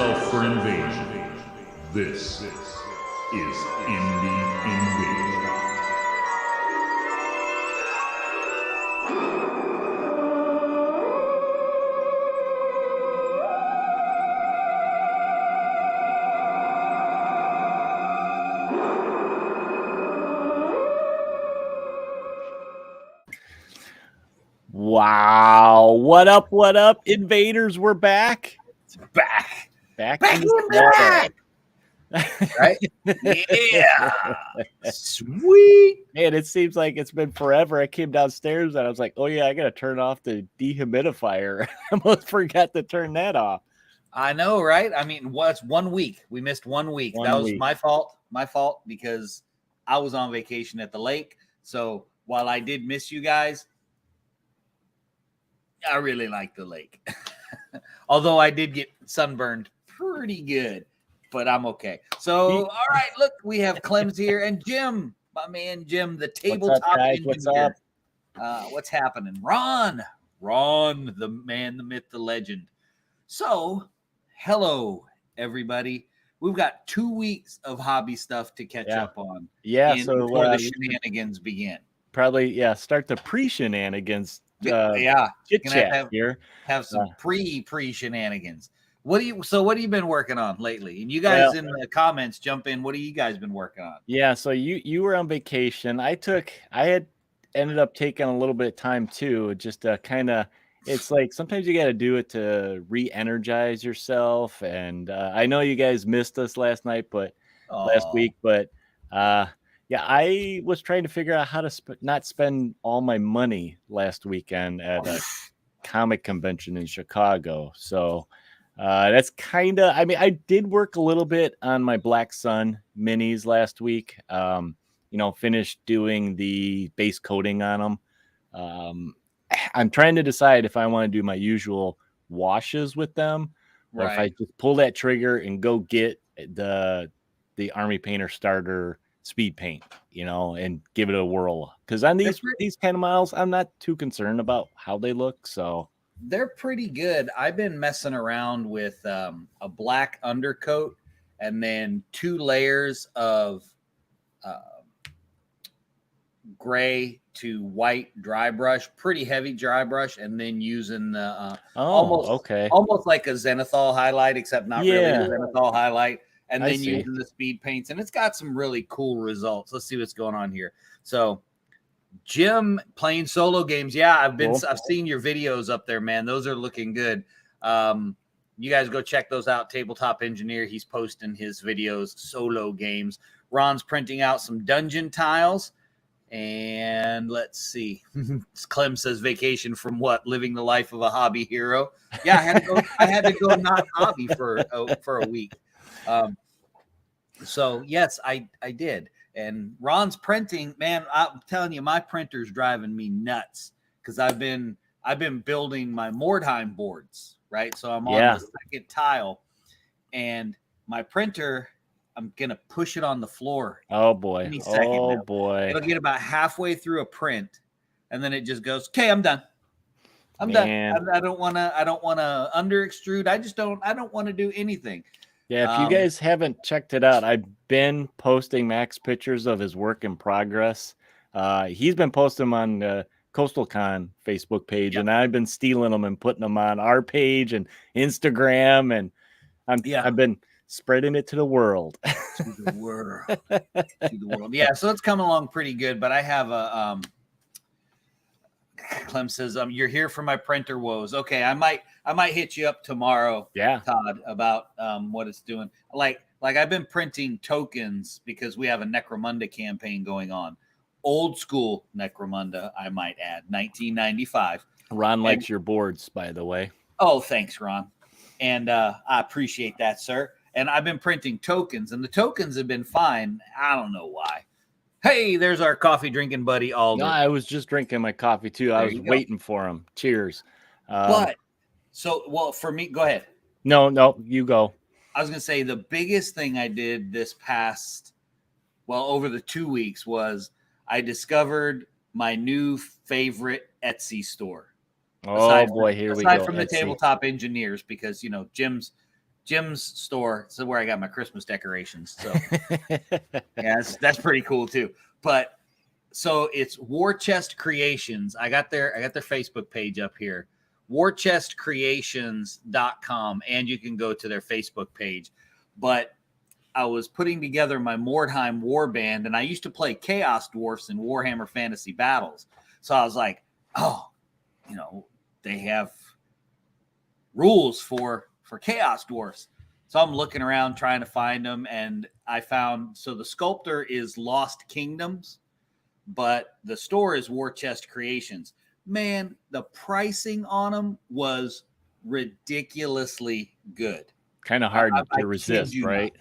yourself for invasion. This is Indie Invasion. Wow. What up, invaders? We're back. Back in black. Right? Yeah. Sweet. Man, it seems like it's been forever. I came downstairs and I was like, oh, yeah, I got to turn off the dehumidifier. I almost forgot to turn that off. I know, right? I mean, what's 1 week? We missed 1 week. That was my fault. My fault because I was on vacation at the lake. So while I did miss you guys, I really like the lake. Although I did get sunburned pretty good, but I'm okay. So, all right, look, we have Clem's here and Jim, my man Jim, the tabletop engineer. What's up? What's happening? Ron, the man, the myth, the legend. So, hello, everybody. We've got 2 weeks of hobby stuff to catch up on. Yeah, before the shenanigans begin. Probably, start the pre-shenanigans. Chit chat here. Have some pre shenanigans. What have you been working on lately? And you guys in the comments jump in. What have you guys been working on? Yeah, so you were on vacation. I had ended up taking a little bit of time too, just to kind of. It's like sometimes you got to do it to re-energize yourself. And I know you guys missed us last week, but I was trying to figure out how to not spend all my money last weekend at a comic convention in Chicago. So that's kind of, I mean, I did work a little bit on my Black Sun minis last week. Finished doing the base coating on them. I'm trying to decide if I want to do my usual washes with them, or if I just pull that trigger and go get the Army Painter starter speed paint, and give it a whirl. Because on these kind of models, I'm not too concerned about how they look. So they're pretty good. I've been messing around with a black undercoat and then 2 layers of gray to white dry brush, pretty heavy dry brush, and then using the almost like a Zenithal highlight, except not really a Zenithal highlight. And then using the speed paints, and it's got some really cool results. Let's see what's going on here. So, Jim playing solo games. Yeah, I've seen your videos up there, man. Those are looking good. You guys go check those out. Tabletop Engineer. He's posting his videos, solo games. Ron's printing out some dungeon tiles. And let's see. Clem says vacation from what? Living the life of a hobby hero. Yeah, I had to go not hobby for a week. So yes, I did. And Ron's printing, man, I'm telling you, my printer's driving me nuts because I've been building my Mordheim boards, right? So I'm on the second tile, and my printer, I'm gonna push it on the floor. Oh boy! Boy! It'll get about halfway through a print, and then it just goes, "Okay, I'm done. I'm done. I don't want to under extrude. I don't want to do anything." Yeah, if you guys haven't checked it out, I've been posting Max pictures of his work in progress. He's been posting them on the Coastal Con Facebook page, and I've been stealing them and putting them on our page and Instagram, and I've been spreading it to the world. To the world. Yeah, so it's coming along pretty good, but I have a Clem says, you're here for my printer woes. Okay, I might hit you up tomorrow, Todd, about what it's doing. Like I've been printing tokens because we have a Necromunda campaign going on. Old school Necromunda, I might add, 1995. Ron likes your boards, by the way. Oh, thanks, Ron. And I appreciate that, sir. And I've been printing tokens, and the tokens have been fine. I don't know why. Hey, there's our coffee drinking buddy, Alder. No, I was just drinking my coffee, too. I was waiting for him. Cheers. For me, go ahead. No, you go. I was going to say the biggest thing I did this past, over the 2 weeks was I discovered my new favorite Etsy store. Oh, boy, here we go. Aside from the Tabletop Engineers, because, Jim's Jim's store. So where I got my Christmas decorations. So yeah, that's pretty cool too. But so it's War Chest Creations. I got their Facebook page up here, warchestcreations.com, and you can go to their Facebook page. But I was putting together my Mordheim warband, and I used to play Chaos Dwarfs in Warhammer Fantasy Battles. So I was like, oh, they have rules for Chaos Dwarfs. So I'm looking around trying to find them, and I found, so the sculptor is Lost Kingdoms, but the store is War Chest Creations. Man, the pricing on them was ridiculously good. Kind of hard to resist, right?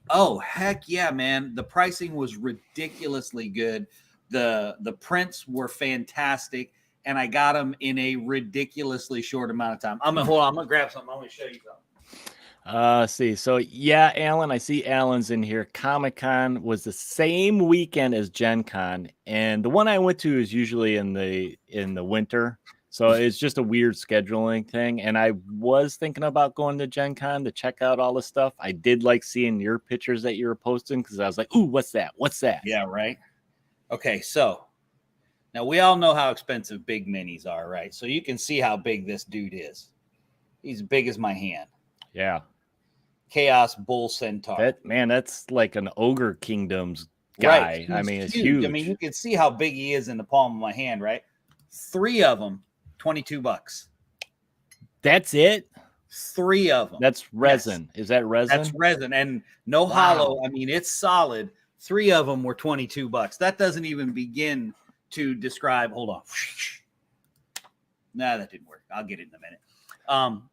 Oh, heck yeah, man. The pricing was ridiculously good. The prints were fantastic, and I got them in a ridiculously short amount of time. I'm gonna grab something. I'm gonna show you something. See. So yeah, Alan, I see Alan's in here. Comic-Con was the same weekend as Gen Con, and the one I went to is usually in the winter. So it's just a weird scheduling thing. And I was thinking about going to Gen Con to check out all the stuff. I did like seeing your pictures that you were posting, because I was like, ooh, what's that? What's that? Yeah, right. Okay, so now we all know how expensive big minis are, right? So you can see how big this dude is. He's big as my hand. Yeah. Chaos Bull Centaur. That's like an Ogre Kingdoms guy. Right. I mean, it's huge. I mean, you can see how big he is in the palm of my hand, right? 3 of them, $22. That's it? 3 of them. That's resin. Yes. Is that resin? That's resin, and no hollow. I mean, it's solid. 3 of them were $22. That doesn't even begin to describe. Hold on. Nah, that didn't work. I'll get it in a minute.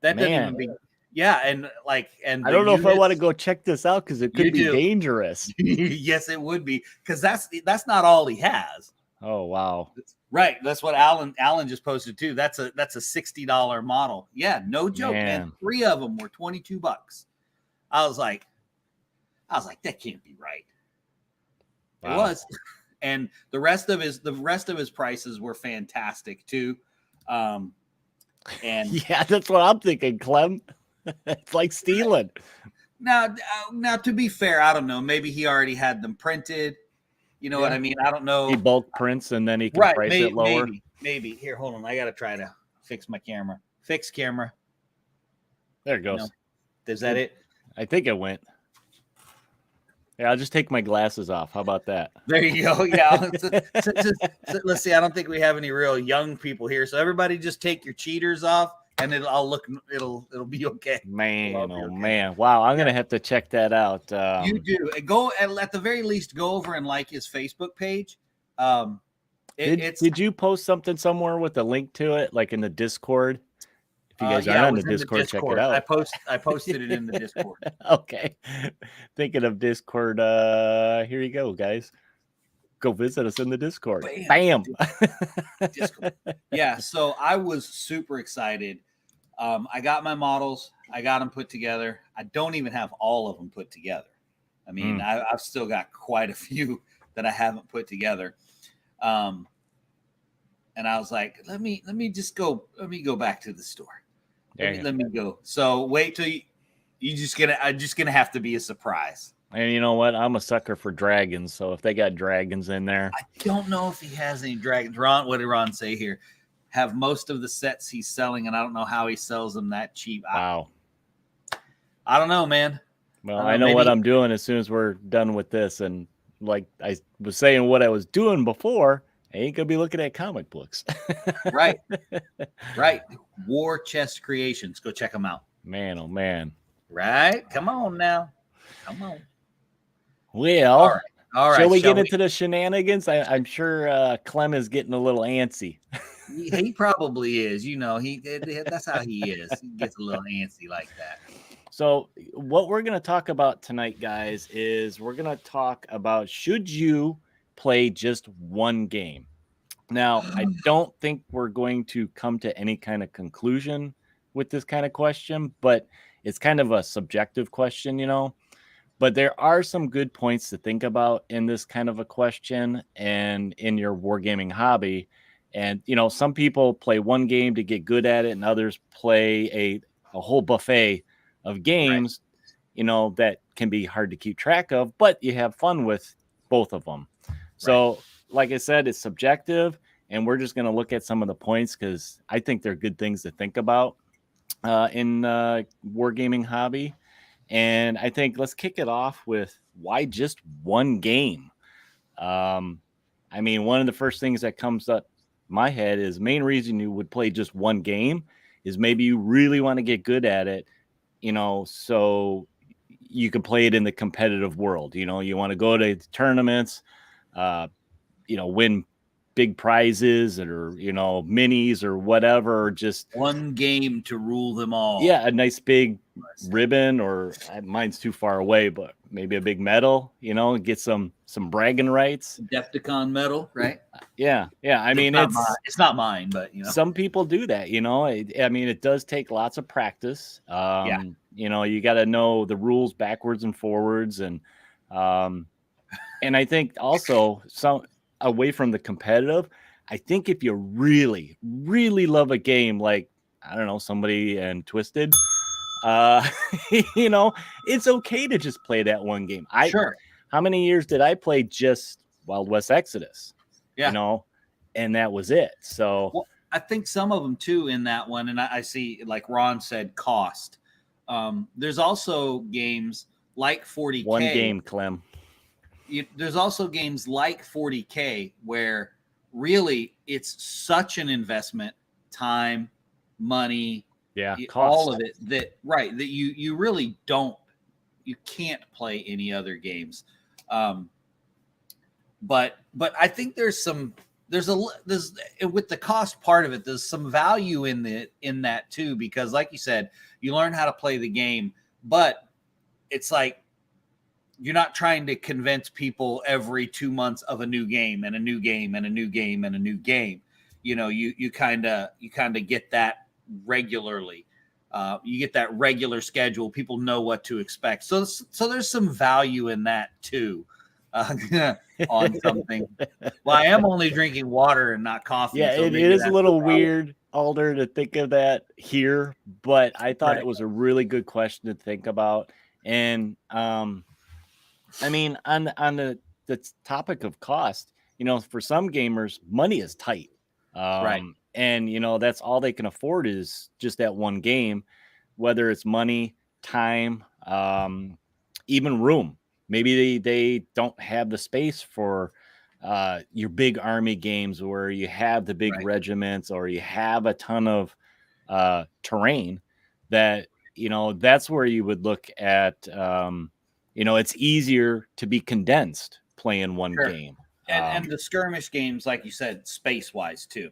That doesn't even begin. Yeah, and I don't know if I want to go check this out, because it could be dangerous. Yes, it would be, because that's not all he has. Oh wow! Right, that's what Alan just posted too. That's a $60 model. Yeah, no joke, man. 3 of them were $22. I was like, that can't be right. Wow. It was, and the rest of his prices were fantastic too. And yeah, that's what I'm thinking, Clem. It's like stealing. Now, to be fair, I don't know. Maybe he already had them printed. You know what I mean? I don't know. He bulk prints, and then he can price it lower. Maybe. Here, hold on. I got to try to fix my camera. Fix camera. There it goes. Is that it? I think it went. Yeah, I'll just take my glasses off. How about that? There you go. Yeah. Let's see. I don't think we have any real young people here. So everybody just take your cheaters off, and it'll be okay. Man, man. Wow. I'm going to have to check that out. You do. Go at the very least, go over and like his Facebook page. Did you post something somewhere with a link to it, like in the Discord? If you guys are on the Discord, check it out. I posted it in the Discord. Okay. Thinking of Discord, here you go, guys. Go visit us in the Discord. Bam. Discord. Yeah, so I was super excited. I got my models. I got them put together. I don't even have all of them put together. I mean, I've still got quite a few that I haven't put together. And I was like, let me go back to the store. Let me go. So wait till I'm just gonna have to be a surprise. And you know what? I'm a sucker for dragons. So if they got dragons in there, I don't know if he has any dragons. Ron, what did Ron say here? Have most of the sets he's selling, and I don't know how he sells them that cheap. Wow. I don't know, man. Well, I know what I'm doing as soon as we're done with this. And like I was saying, what I was doing before, I ain't gonna be looking at comic books. Right. War Chest Creations. Go check them out. Man, oh man. Right? Come on now. Come on. Well, all right. Shall we get into the shenanigans? I'm sure Clem is getting a little antsy. He probably is. That's how he is. He gets a little antsy like that. So what we're going to talk about tonight, guys, is we're going to talk about, should you play just one game? Now, I don't think we're going to come to any kind of conclusion with this kind of question, but it's kind of a subjective question, But there are some good points to think about in this kind of a question and in your wargaming hobby. And, some people play one game to get good at it, and others play a whole buffet of games, that can be hard to keep track of, but you have fun with both of them. So, like I said, it's subjective, and we're just going to look at some of the points because I think they're good things to think about in wargaming hobby. And I think let's kick it off with why just one game. I mean, one of the first things that comes up my head is main reason you would play just one game is maybe you really want to get good at it, so you can play it in the competitive world. You want to go to tournaments, win big prizes or, minis or whatever, just one game to rule them all. Yeah. A nice big ribbon, or mine's too far away, but maybe a big medal, get some bragging rights. Defticon medal, right? Yeah. I mean, it's not mine, but some people do that, I mean, it does take lots of practice. You got to know the rules backwards and forwards. And I think also away from the competitive, I think if you really, really love a game, like, I don't know, somebody and Twisted, it's okay to just play that one game. Sure. How many years did I play just Wild West Exodus? Yeah. And that was it. So well, I think some of them too in that one, and I see, like Ron said, cost. There's also games like 40K. One game, Clem. There's also games like 40K where really it's such an investment, time, money, all of it, that you really you can't play any other games. But I think there's with the cost part of it, there's some value in that too, because like you said, you learn how to play the game, but it's like you're not trying to convince people every 2 months of a new game and a new game and a new game and a new game. You kind of get that regularly. You get that regular schedule. People know what to expect. So there's some value in that too. On something. Well, I am only drinking water and not coffee. Yeah, so it is a little weird, Alder, to think of that here, but I thought it was a really good question to think about. And I mean, on the topic of cost, for some gamers, money is tight. Right. And, that's all they can afford is just that one game, whether it's money, time, even room. Maybe they don't have the space for your big army games where you have the big regiments or you have a ton of terrain that, that's where you would look at, it's easier to be condensed playing one game. And the skirmish games, like you said, space-wise too.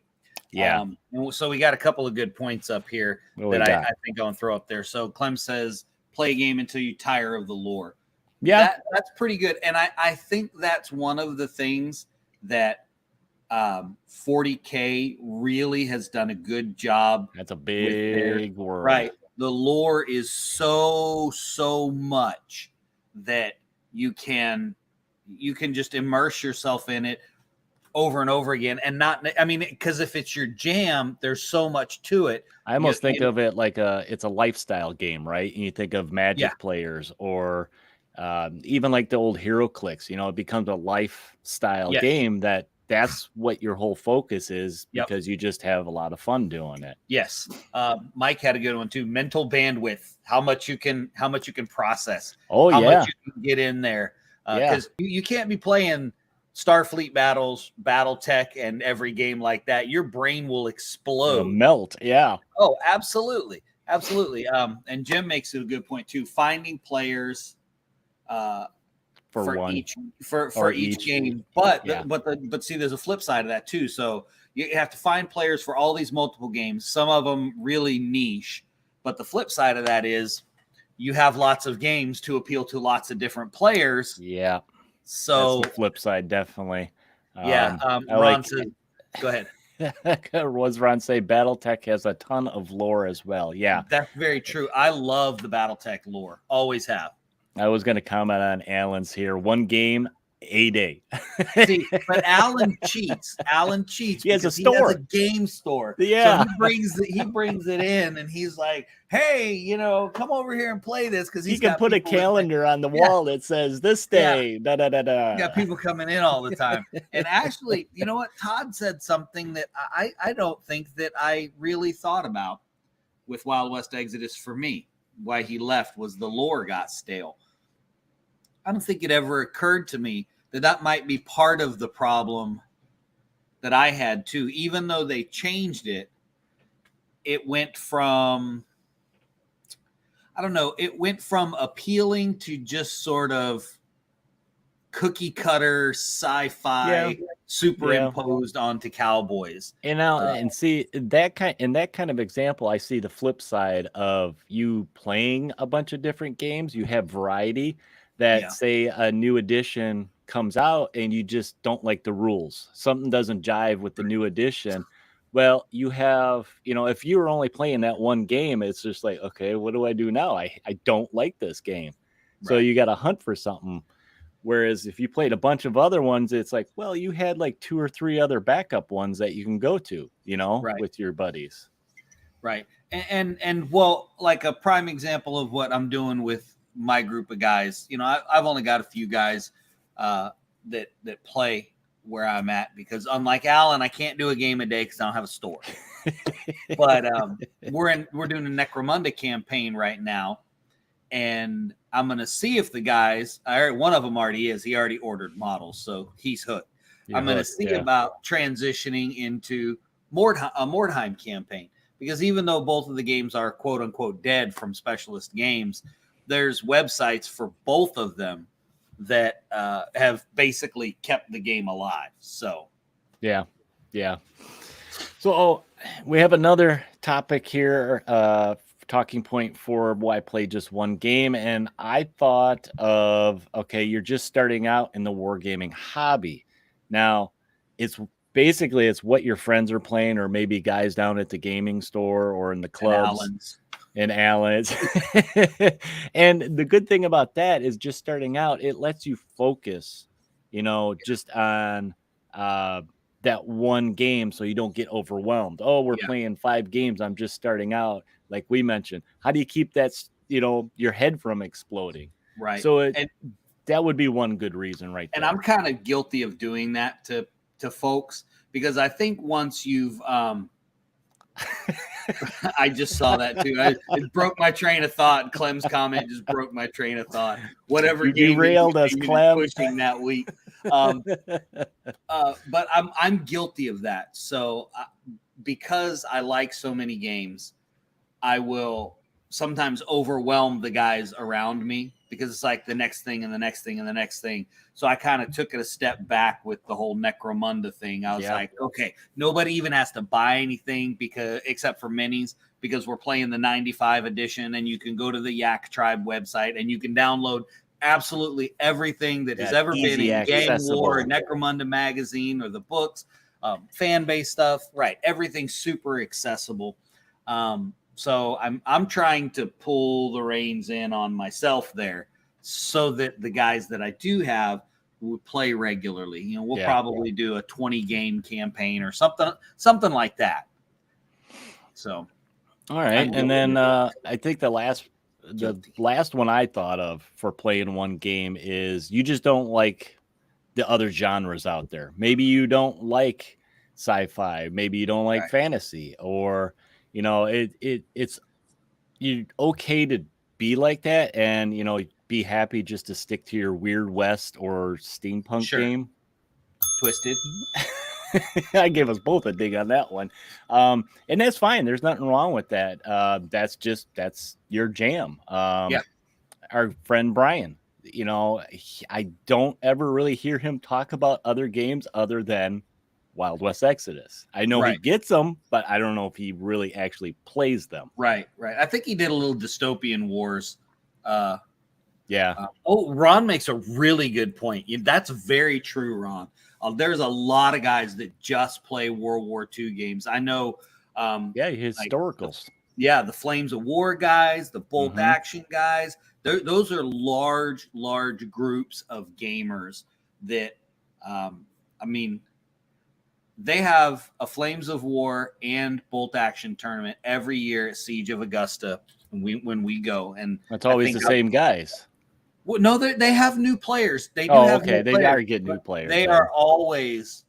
Yeah. So we got a couple of good points up here that I think I'll throw up there. So Clem says, play a game until you tire of the lore. Yeah. That's pretty good. And I think that's one of the things that 40K really has done a good job. That's a big word. Right. The lore is so much that you can just immerse yourself in it over and over again, and because if it's your jam, there's so much to it. I almost think of it like it's a lifestyle game, right? And you think of Magic players or even like the old Hero Clicks, it becomes a lifestyle game that's what your whole focus is because you just have a lot of fun doing it. Yes. Mike had a good one too. Mental bandwidth, how much you can process. How much you can get in there. Because you can't be playing Starfleet battles, BattleTech, and every game like that. Your brain will explode. It'll melt. Yeah. Oh, absolutely. Absolutely. And Jim makes it a good point too. Finding players for each game. But see, there's a flip side of that too. So you have to find players for all these multiple games. Some of them really niche. But the flip side of that is you have lots of games to appeal to lots of different players. Yeah. So that's the flip side, definitely. Ron said, go ahead. Was Ron say BattleTech has a ton of lore as well? Yeah, that's very true. I love the BattleTech lore. Always have. I was going to comment on Alan's here. One game a day. See, but Alan cheats. He has a store. He has a game store. Yeah. So he brings it in, and he's like, "Hey, come over here and play this," because he can put a calendar on the wall that says this day. Da da da da. Got people coming in all the time. And actually, you know what? Todd said something that I don't think that I really thought about with Wild West Exodus. For me, why he left was the lore got stale. I don't think it ever occurred to me that might be part of the problem that I had too. Even though they changed it, it went from, I don't know, it went from appealing to just sort of cookie cutter sci-fi superimposed onto cowboys. And see that kind of example, I see the flip side of you playing a bunch of different games. You have variety. That say a new edition comes out and you just don't like the rules. Something doesn't jive with the new edition. Well, you have, if you were only playing that one game, it's just like, okay, what do I do now? I don't like this game. Right. So you got to hunt for something. Whereas if you played a bunch of other ones, it's like, well, you had like 2 or 3 other backup ones that you can go to, with your buddies. Right. And well, like a prime example of what I'm doing with my group of guys, I've only got a few guys that play where I'm at, because unlike Alan, I can't do a game a day because I don't have a store. But we're doing a Necromunda campaign right now, and I'm gonna see if the guys, one of them already is. He already ordered models, so he's hooked. I'm gonna see about transitioning into a Mordheim campaign, because even though both of the games are quote unquote dead from Specialist Games, there's websites for both of them that have basically kept the game alive. So, yeah. So we have another topic here, talking point for why I played just one game. And I thought of, okay, you're just starting out in the wargaming hobby. Now, it's what your friends are playing, or maybe guys down at the gaming store or in the clubs. And Allen's. And the good thing about that is just starting out, it lets you focus, just on that one game, so you don't get overwhelmed. Oh, we're playing 5 games. I'm just starting out. Like we mentioned, how do you keep that, your head from exploding? Right. So that would be one good reason right there. And I'm kind of guilty of doing that to folks, because I think once you've I just saw that too. It broke my train of thought. Clem's comment just broke my train of thought. Whatever you derailed us, Clem. Pushing that week. But I'm guilty of that. So because I like so many games, I will sometimes overwhelm the guys around me, because it's like the next thing and the next thing and the next thing. So I kind of took it a step back with the whole Necromunda thing. I was like, okay, nobody even has to buy anything except for minis, because we're playing the 95 edition, and you can go to the Yak Tribe website and you can download absolutely everything that has ever been in Game War, Necromunda magazine, or the books, fan base stuff. Right. Everything's super accessible. So I'm trying to pull the reins in on myself there, so that the guys that I do have would play regularly. We'll probably do a 20 game campaign or something like that. So, all right. And then I think the last one I thought of for playing one game is, you just don't like the other genres out there. Maybe you don't like sci-fi. Maybe you don't like fantasy, or it's you okay to be like that, and be happy just to stick to your Weird West or steampunk game. Twisted. I gave us both a dig on that one, and that's fine. There's nothing wrong with that. That's your jam. Our friend Brian, I don't ever really hear him talk about other games other than Wild West Exodus. I know he gets them, but I don't know if he really actually plays them. Right. I think he did a little Dystopian Wars. Ron makes a really good point. That's very true, Ron. There's a lot of guys that just play World War II games. I know. Historicals. The Flames of War guys, the Bolt Action guys. Those are large groups of gamers that, I mean, they have a Flames of War and Bolt Action tournament every year at Siege of Augusta when we go. And it's always the same guys. Well, no, they have new players. They do have okay. New they players, are getting new players. They are always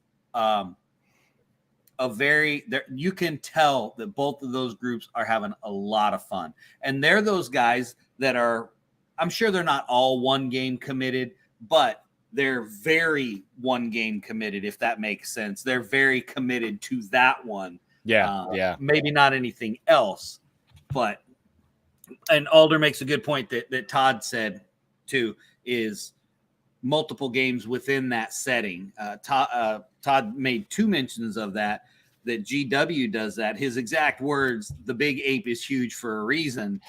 you can tell that both of those groups are having a lot of fun. And they're those guys that are, I'm sure they're not all one game committed, but they're very one game committed, if that makes sense. They're very committed to that one. Yeah. Maybe not anything else, but, and Alder makes a good point that Todd said too, is multiple games within that setting. Todd made 2 mentions of that GW does that. His exact words, the big ape is huge for a reason.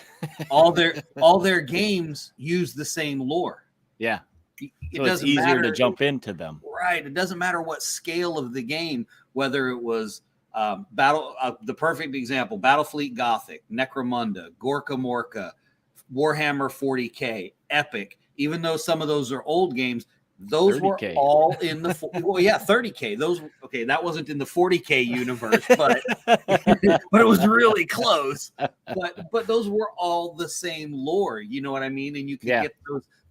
All their games use the same lore. Yeah. It so doesn't it's easier matter, to jump into them. Right. It doesn't matter what scale of the game, whether it was the perfect example, Battlefleet Gothic, Necromunda, Gorka Morka, Warhammer 40K, Epic. Even though some of those are old games, those 30K. Were all in the 30K. Those that wasn't in the 40K universe, but but it was really close. But those were all the same lore, you know what I mean? And you can get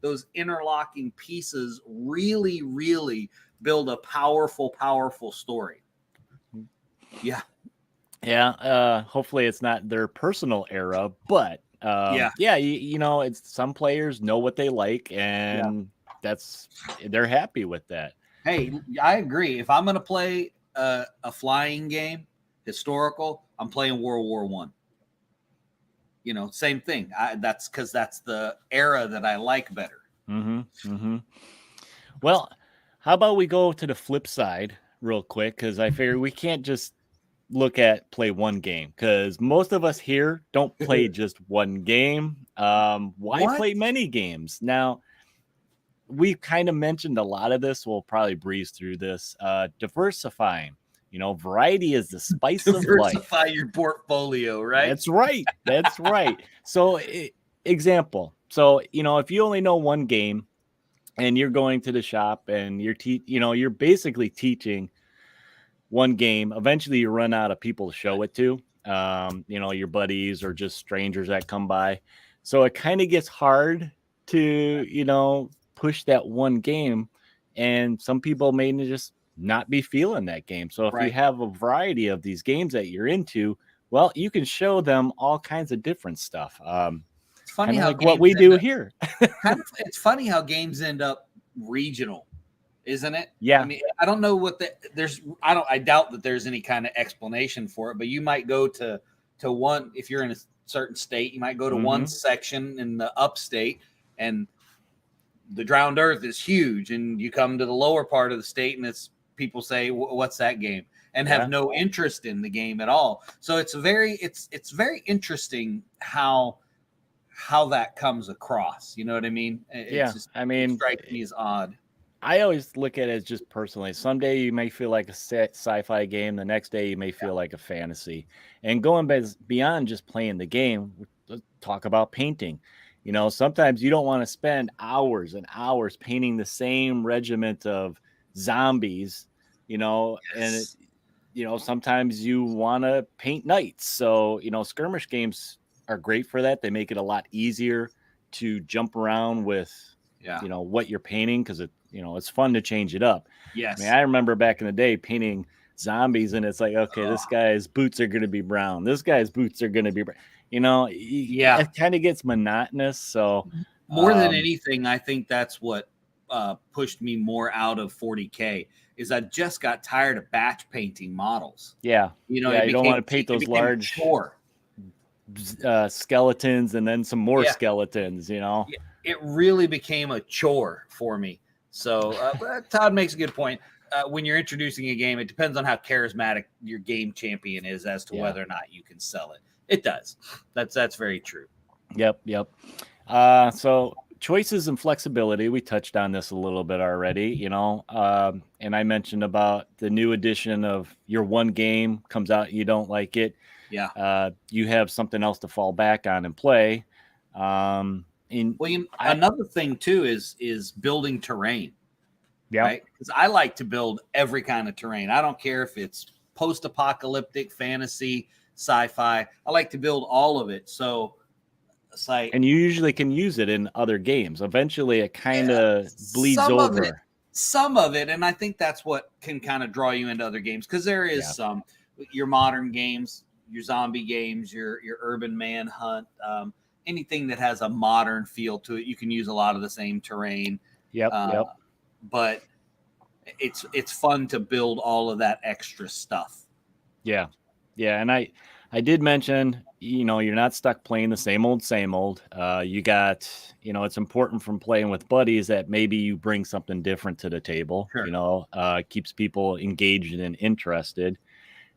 those interlocking pieces really, really build a powerful story. Yeah. Yeah. Hopefully it's not their personal era, but it's some players know what they like, and they're happy with that. Hey, I agree. If I'm going to play a flying game, historical, I'm playing World War I. You know, same thing. That's because that's the era that I like better. Well, how about we go to the flip side real quick? Because I figure we can't just play one game, because most of us here don't play just one game. Why play many games? Now, we kind of mentioned a lot of this. We'll probably breeze through this. Diversifying. Variety is the spice of life. Diversify your portfolio, right? That's right. That's right. So, example. So, if you only know one game and you're going to the shop and you're basically teaching one game, eventually you run out of people to show it to, your buddies or just strangers that come by. So it kind of gets hard to, push that one game, and some people may just not be feeling that game. So if you have a variety of these games that you're into, well, you can show them all kinds of different stuff. It's funny how what we do here. It's funny how games end up regional, isn't it? Yeah. I mean, I don't know what I doubt that there's any kind of explanation for it, but you might go to one, if you're in a certain state, you might go to one section in the upstate, and the Drowned Earth is huge, and you come to the lower part of the state and it's people say, what's that game? And have no interest in the game at all. So it's very interesting how that comes across. You know what I mean? It strikes me as odd. I always look at it as just personally. Someday you may feel like a sci-fi game. The next day you may feel like a fantasy. And going beyond just playing the game, let's talk about painting. Sometimes you don't want to spend hours and hours painting the same regiment of zombies, and sometimes you want to paint knights. So, skirmish games are great for that. They make it a lot easier to jump around with, what you're painting, because it's fun to change it up. Yes. I mean, I remember back in the day painting zombies, and it's like, okay, this guy's boots are going to be brown. This guy's boots are going to be brown. It kind of gets monotonous. So more than anything, I think that's what pushed me more out of 40K is I just got tired of batch painting models. Yeah. You don't want to paint those large skeletons and then some more skeletons, It really became a chore for me. So Todd makes a good point. When you're introducing a game, it depends on how charismatic your game champion is as to whether or not you can sell it. It does. That's very true. Yep. So choices and flexibility. We touched on this a little bit already, and I mentioned about the new edition of your one game comes out, you don't like it. Yeah. You have something else to fall back on and play. Another thing too is building terrain. Yeah. Right? Because I like to build every kind of terrain. I don't care if it's post-apocalyptic, fantasy, sci-fi. I like to build all of it. So it's like, and you usually can use it in other games. Eventually it kind of bleeds over. Some of it, and I think that's what can kind of draw you into other games, because there is some your modern games, your zombie games, your urban manhunt, anything that has a modern feel to it. You can use a lot of the same terrain. Yep. But it's fun to build all of that extra stuff. Yeah. And I did mention, you're not stuck playing the same old. You got, it's important from playing with buddies that maybe you bring something different to the table. Sure. Keeps people engaged and interested.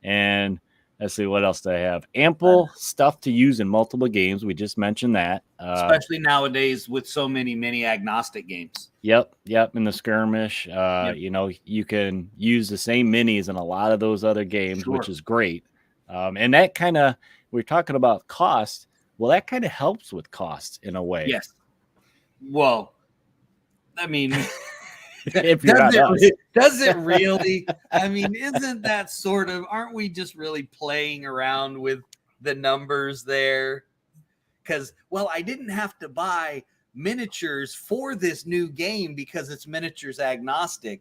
And let's see, what else do I have? Ample stuff to use in multiple games. We just mentioned that. Especially nowadays with so many mini agnostic games. Yep. In the skirmish, you can use the same minis in a lot of those other games, Sure. which is great. And that kind of, we're talking about cost. Well, that kind of helps with costs in a way. Yes. Well, I mean, if you're does it really? I mean, isn't that sort of, aren't we just really playing around with the numbers there? Because, well, I didn't have to buy miniatures for this new game because it's miniatures agnostic,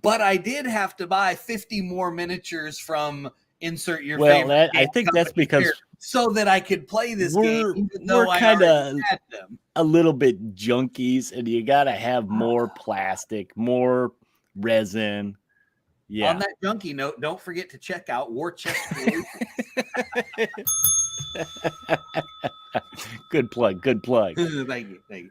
but I did have to buy 50 more miniatures from insert your favorite. I think that's because so that I could play this game, even though we're kind of them. A little bit junkies, and you got to have more plastic, more resin. Yeah. On that junkie note, don't forget to check out War Chest Creations. Good plug. Thank you.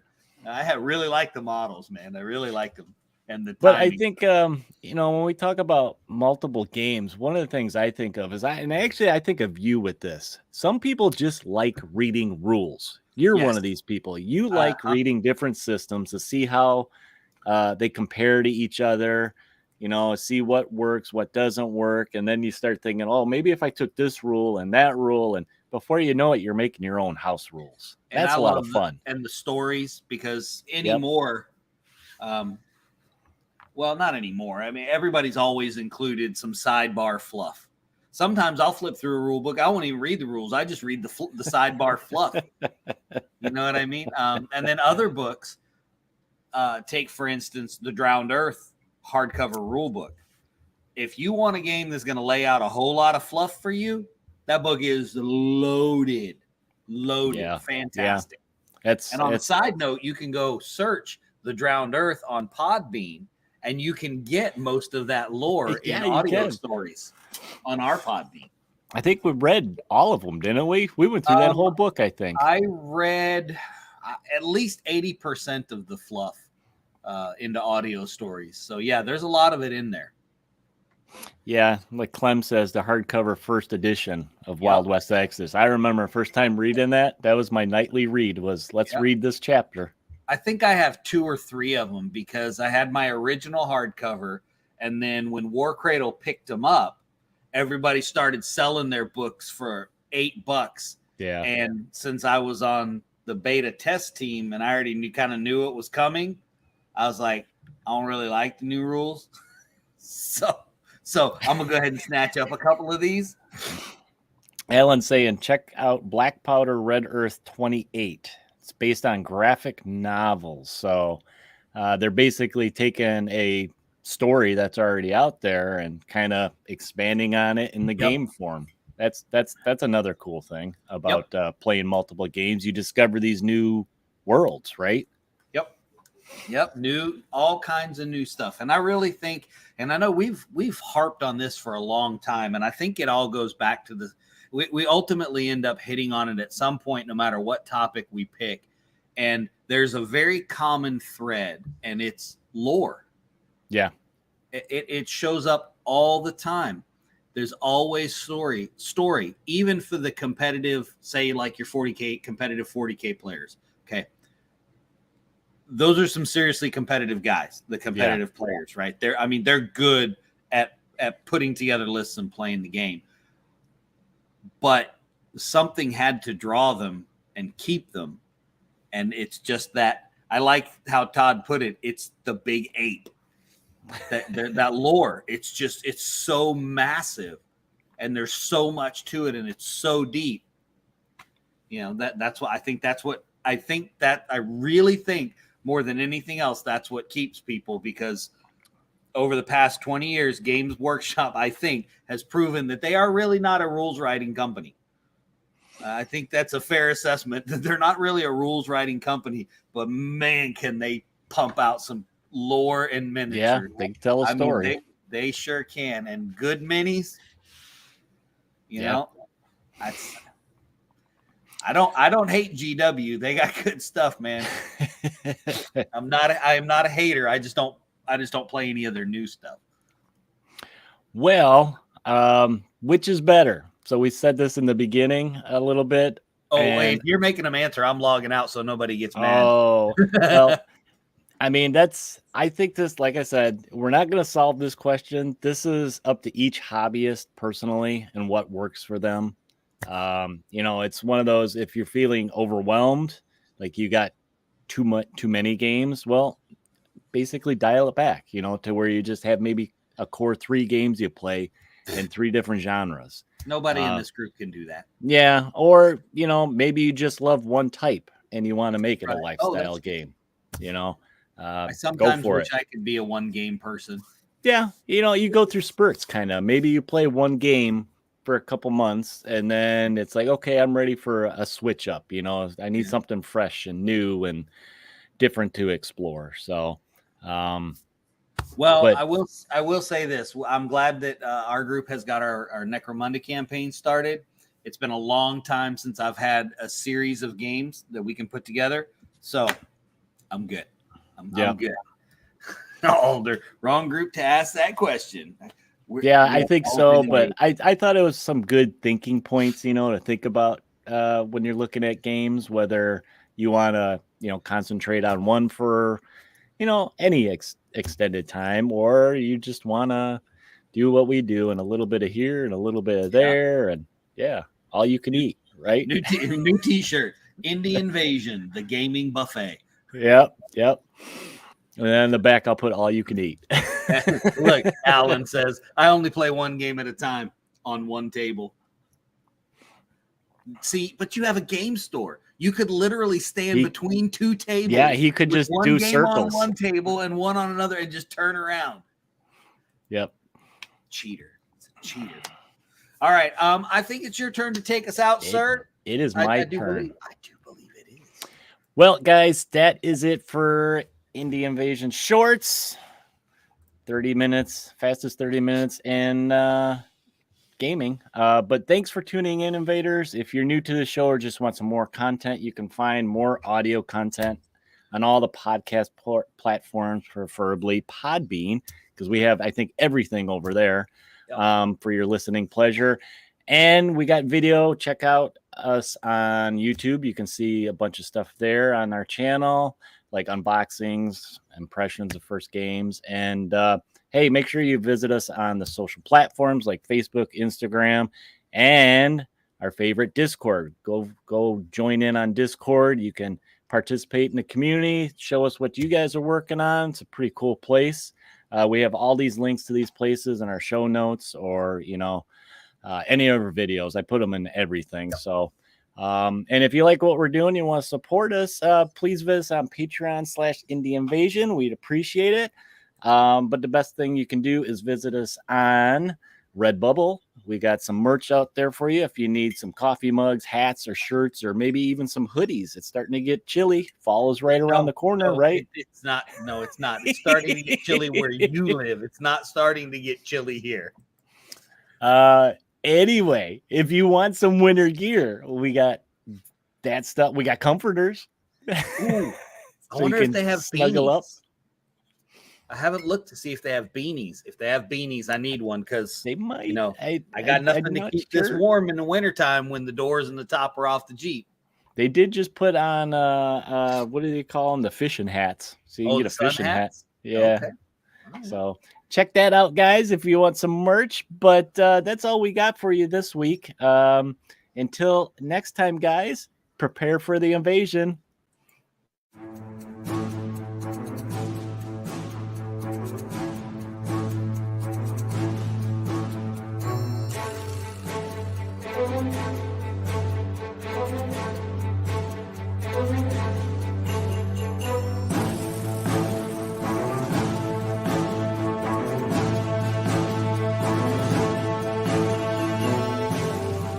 I really like the models, man. I really like them. And but I think when we talk about multiple games, one of the things I think of is I think of you with this. Some people just like reading rules. You're one of these people. You like reading different systems to see how they compare to each other, see what works, what doesn't work, and then you start thinking, oh, maybe if I took this rule and that rule, and before you know it, you're making your own house rules. That's a lot of fun. And the stories, because anymore. Well, not anymore. I mean, everybody's always included some sidebar fluff. Sometimes I'll flip through a rule book. I won't even read the rules. I just read the sidebar fluff. You know what I mean? And then other books, take, for instance, the Drowned Earth hardcover rule book. If you want a game that's going to lay out a whole lot of fluff for you, that book is loaded. Fantastic. Yeah. And on a side note, you can go search the Drowned Earth on Podbean, and you can get most of that lore in audio stories on our Podbean. I think we read all of them, didn't we? We went through that whole book, I think. I read at least 80% of the fluff into audio stories. So, yeah, there's a lot of it in there. Yeah, like Clem says, the hardcover first edition of Wild West Exodus. I remember first time reading that. That was my nightly read was, let's read this chapter. I think I have 2 or 3 of them because I had my original hardcover, and then when War Cradle picked them up, everybody started selling their books for $8. Yeah. And since I was on the beta test team and I already knew it was coming, I was like, I don't really like the new rules. So I'm going to go ahead and snatch up a couple of these. Alan's saying, check out Black Powder Red Earth 28. It's based on graphic novels. So they're basically taking a story that's already out there and kind of expanding on it in the game form. That's another cool thing about playing multiple games. You discover these new worlds, right? Yep. All kinds of new stuff. And I really think, and I know we've harped on this for a long time, and I think it all goes back to we ultimately end up hitting on it at some point, no matter what topic we pick. And there's a very common thread, and it's lore. Yeah. It shows up all the time. There's always story, even for the competitive, say like your 40K competitive 40K players. Okay. Those are some seriously competitive guys, the competitive players, right? They're good at putting together lists and playing the game. But something had to draw them and keep them. And it's just that I like how Todd put it. It's the big ape. that lore. It's so massive, and there's so much to it, and it's so deep. You know, that's what I think. I really think more than anything else, that's what keeps people, because over the past 20 years, Games Workshop, I think, has proven that they are really not a rules writing company. I think that's a fair assessment, that they're not really a rules writing company, but man, can they pump out some lore and miniatures. Yeah, they tell a story. Mean, they sure can. And good minis, you know, I don't hate GW. They got good stuff, man. I am not a hater. I just don't play any of their new stuff. Well, which is better? So we said this in the beginning a little bit. Oh, wait, you're making them answer. I'm logging out so nobody gets mad. Oh, well, I mean, I think this, like I said, we're not going to solve this question. This is up to each hobbyist personally and what works for them. You know, it's one of those, if you're feeling overwhelmed, like you got too many games, well, basically dial it back, you know, to where you just have maybe a core 3 games you play in 3 different genres. Nobody in this group can do that. Yeah. Or, you know, maybe you just love one type and you want to make it a lifestyle game, you know. I sometimes wish I could be a 1 game person. Yeah. You know, you go through spurts kind of. Maybe you play 1 game for a couple months and then it's like, okay, I'm ready for a switch up. You know, I need something fresh and new and different to explore. So, well, I will say this. I'm glad that our group has got our Necromunda campaign started. It's been a long time since I've had a series of games that we can put together. So I'm good. I'm good. Oh, the wrong group to ask that question. I think so. But I thought it was some good thinking points, you know, to think about when you're looking at games, whether you want to, you know, concentrate on one for, you know, any extended time, or you just want to do what we do and a little bit of here and a little bit of there. And all you can eat, right? New t-shirt, Indie Invasion, the gaming buffet. Yep. And then in the back, I'll put all you can eat. Look, Alan says, I only play 1 game at a time on 1 table. See, but you have a game store. You could literally stand between 2 tables. Yeah, he could just do circles. On 1 table and 1 on another and just turn around. Yep. Cheater. It's a cheater. All right. I think it's your turn to take us out, sir. It is my turn. I do believe it is. Well, guys, that is it for Indie Invasion Shorts. 30 minutes, fastest 30 minutes in gaming. But thanks for tuning in, Invaders. If you're new to the show or just want some more content, you can find more audio content on all the podcast platforms, preferably Podbean, because we have, I think, everything over there for your listening pleasure. And we got video. Check out us on YouTube. You can see a bunch of stuff there on our channel, like unboxings, impressions of first games. And hey, make sure you visit us on the social platforms like Facebook, Instagram, and our favorite Discord. Go join in on Discord. You can participate in the community, show us what you guys are working on. It's a pretty cool place. We have all these links to these places in our show notes, or, you know, any of our videos. I put them in everything. So, and if you like what we're doing, you want to support us, please visit us on Patreon/Indie Invasion. We'd appreciate it. But the best thing you can do is visit us on Redbubble. We got some merch out there for you. If you need some coffee mugs, hats, or shirts, or maybe even some hoodies. It's starting to get chilly. Fall is right around the corner, right? It's not. No, it's not. It's starting to get chilly where you live. It's not starting to get chilly here. Anyway, if you want some winter gear, we got that stuff. We got comforters. Ooh, I wonder if they have snuggle beanies. Up. I haven't looked to see if they have beanies. If they have beanies, I need one, because they might. You know, I got nothing to keep this warm in the wintertime when the doors and the top are off the Jeep. They did just put on what do they call them? The fishing hats. So you can get a fishing hat. Yeah. Okay. So check that out, guys, if you want some merch. But that's all we got for you this week. Until next time, guys, prepare for the invasion.